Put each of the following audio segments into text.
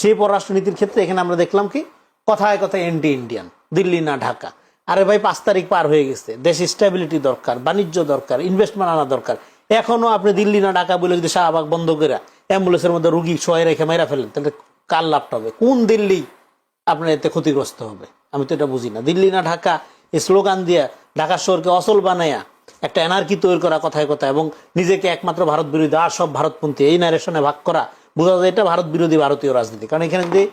সেই পররাষ্ট্রনীতির ক্ষেত্রে এখানে আমরা দেখলাম কি কথায় কথায় এন্টি ইন্ডিয়ান, দিল্লি না ঢাকা। আরে ভাই 5 তারিখ পার হয়ে গেছে, দেশে স্টেবিলিটি দরকার, বাণিজ্য দরকার, ইনভেস্টমেন্ট আনা দরকার। এখনো আপনি দিল্লি না ঢাকা বলে যদি শাহবাগ বন্ধ করে অ্যাম্বুলেন্সের মধ্যে রুগী শোয়ে রেখে মেরা ফেলেন, তাহলে কার লাভটা হবে? কোন দিল্লি আপনার এতে ক্ষতিগ্রস্ত হবে? আমি তো এটা বুঝি না। দিল্লি না ঢাকা এই স্লোগান দিয়ে ঢাকা শহরকে অচল বানায়া একটা এনার্কি তৈরি করা কথায় কথা, এবং নিজেকে একমাত্র ভারত বিরোধী আর সব ভারতপন্থী এই ন্যারেশনে ভাগ করা, বোঝা যায় এটা ভারত বিরোধী ভারতীয় রাজনীতি। কারণ এখানে যদি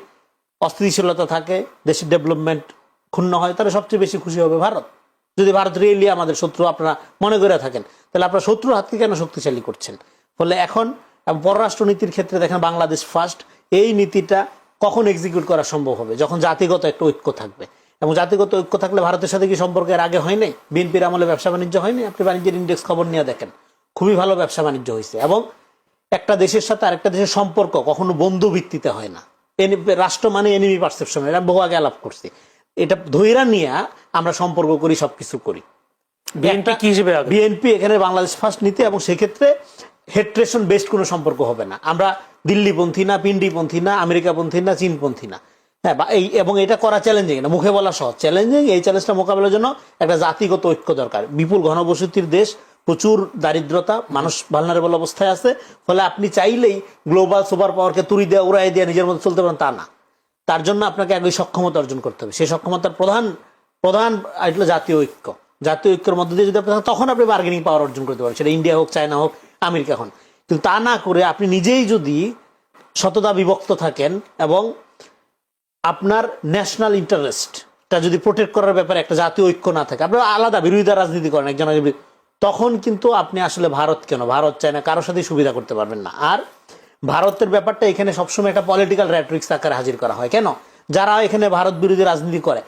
অস্থিতিশীলতা থাকে, দেশের ডেভেলপমেন্ট ক্ষুণ্ণ হয়, তাহলে সবচেয়ে বেশি খুশি হবে ভারত। যদি ভারত রিয়েলি আমাদের শত্রু আপনারা মনে করে থাকেন, তাহলে আপনারা শত্রুর হাতকে কেন শক্তিশালী করছেন? ফলে এখন পররাষ্ট্রনীতির ক্ষেত্রে দেখেন বাংলাদেশ ফার্স্ট, এই নীতিটা কখন এক্সিকিউট করা সম্ভব হবে? যখন জাতিগত একটা ঐক্য থাকবে। এবং জাতিগত ঐক্য থাকলে ভারতের সাথে কি সম্পর্ক এর আগে হয় নাই? বিএনপির আমলে ব্যবসা বাণিজ্য হয়নি? আপনি বাণিজ্যের ইন্ডেক্স খবর নিয়ে দেখেন, খুবই ভালো ব্যবসা বাণিজ্য হয়েছে। এবং একটা দেশের সাথে আরেকটা দেশের সম্পর্ক কখনো বন্ধু ভিত্তিতে হয় না। রাষ্ট্র মানে এনিমি পারসেপশন, এটা বহু আগে আলাপ করছি। এটা ধৈরা নিয়ে আমরা সম্পর্ক করি, সবকিছু করি। বিএনপি এখানে বাংলাদেশ ফার্স্ট নীতি, এবং সেক্ষেত্রে হেট্রেশন বেসড কোনো সম্পর্ক হবে না। আমরা দিল্লিপন্থী না, পিন্ডিপন্থী না, আমেরিকাপন্থী না, চীনপন্থী না। হ্যাঁ, এবং এটা করা চ্যালেঞ্জিং না, মুখে বলা সহজ, চ্যালেঞ্জিং। এই চ্যালেঞ্জটা মোকাবেলার জন্য একটা জাতিগত ঐক্য দরকার। বিপুল ঘনবসতির দেশ, প্রচুর দারিদ্রতা, মানুষ ভালনারেবল অবস্থায় আছে। ফলে আপনি চাইলেই গ্লোবাল সুপার পাওয়ারকে তুড়ি দেওয়া, উড়াই দিয়ে নিজের মধ্যে চলতে পারেন তা না। তার জন্য আপনাকে আগে সক্ষমতা অর্জন করতে হবে। সেই সক্ষমতার প্রধান জাতীয় ঐক্য। জাতীয় ঐক্যের মধ্যে দিয়ে যদি আপনি, তখন আপনি বার্গেনিং পাওয়ার অর্জন করতে পারেন, সেটা ইন্ডিয়া হোক, চায়না হোক, আমেরিকা হোক। কিন্তু তা না করে আপনি নিজেই যদি শততা বিভক্ত থাকেন এবং আপনার ন্যাশনাল ইন্টারেস্টটা যদি প্রোটেক্ট করার ব্যাপারে একটা জাতীয় ঐক্য না থাকে, আপনারা আলাদা বিরোধিতা রাজনীতি করেন একজন, তখন কিন্তু আপনি আসলে ভারত চায় না, কারোর সাথে সুবিধা করতে পারবেন না। আর ভারতের ব্যাপারটা এখানে সবসময় একটা পলিটিক্যাল র্যাটরিক্স আকারে হাজির করা হয়। কেন? যারা এখানে ভারত বিরোধী রাজনীতি করে,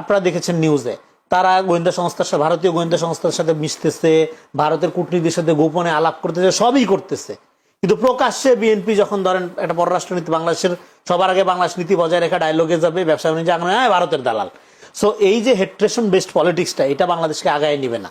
আপনারা দেখেছেন নিউজে, তারা গোয়েন্দা সংস্থার সাথে, ভারতীয় গোয়েন্দা সংস্থার সাথে মিশতেছে, ভারতের কূটনীতির সাথে গোপনে আলাপ করতেছে, সবই করতেছে। কিন্তু প্রকাশ্যে বিএনপি যখন ধরেন একটা পররাষ্ট্রনীতি, বাংলাদেশের সবার আগে বাংলাদেশ নীতি বজায় রেখা ডায়লগে যাবে, ব্যবসা বাণিজ্য ভারতের দালাল। সো এই যে হেট্রেশন বেসড পলিটিক্সটা, এটা বাংলাদেশকে আগায় নিবে না।